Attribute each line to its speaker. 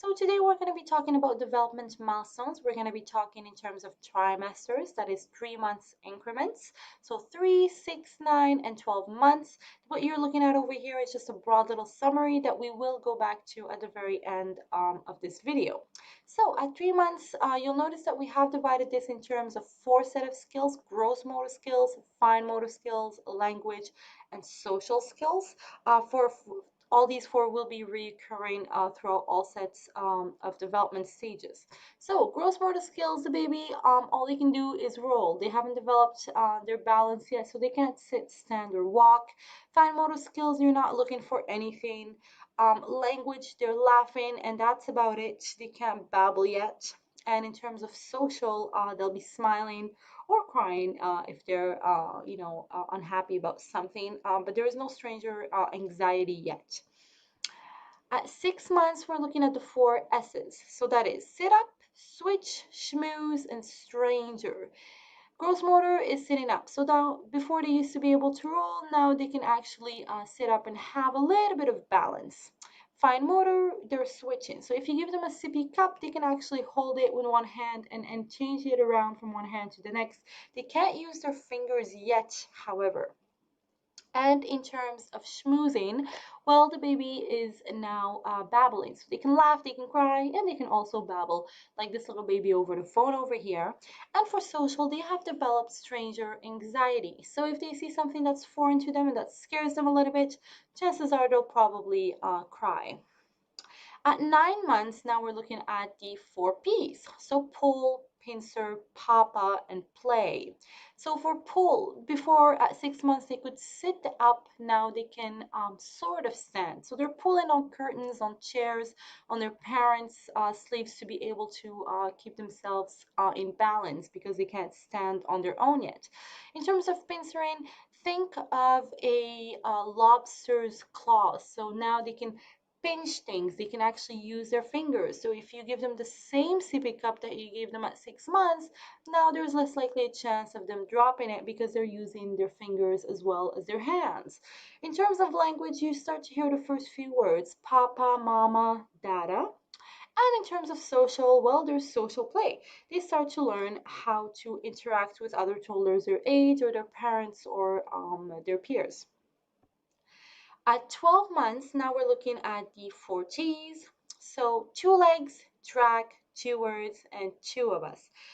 Speaker 1: So today we're going to be talking about development milestones. We're going to be talking in terms of trimesters, that is 3 months increments. So 3, 6, 9, and 12 months. What you're looking at over here is just a broad little summary that we will go back to at the very end of this video. So at 3 months, you'll notice that we have divided this in terms of 4 set of skills: gross motor skills, fine motor skills, language, and social skills. For all these 4 will be recurring throughout all sets of development stages. So gross motor skills, the baby, all they can do is roll. They haven't developed their balance yet, so they can't sit, stand, or walk. Fine motor skills, you're not looking for anything. Language, they're laughing, and that's about it. They can't babble yet. And in terms of social, they'll be smiling or crying if they're, unhappy about something. But there is no stranger anxiety yet. At 6 months, we're looking at the 4 S's. So that is sit up, switch, schmooze, and stranger. Gross motor is sitting up. So now, before they used to be able to roll, now they can actually sit up and have a little bit of balance. Fine motor, they're switching. So if you give them a sippy cup, they can actually hold it with one hand and change it around from one hand to the next. They can't use their fingers yet, however. And in terms of schmoozing, well, the baby is now babbling. So they can laugh, they can cry, and they can also babble, like this little baby over the phone over here. And for social, they have developed stranger anxiety. So if they see something that's foreign to them and that scares them a little bit, chances are they'll probably cry. At 9 months, now we're looking at the 4 P's. So pull, pincer, papa, and play. So for pull, before at 6 months they could sit up, now they can sort of stand. So they're pulling on curtains, on chairs, on their parents' sleeves to be able to keep themselves in balance because they can't stand on their own yet. In terms of pincering, think of a lobster's claws. So now they can pinch things. They can actually use their fingers. So if you give them the same sippy cup that you gave them at 6 months, now there's less likely a chance of them dropping it because they're using their fingers as well as their hands. In terms of language, you start to hear the first few words: papa, mama, dada. And in terms of social, well, there's social play. They start to learn how to interact with other toddlers their age or their parents or their peers. At 12 months, now we're looking at the 4 T's. So 2 legs, track, 2 words, and 2 of us.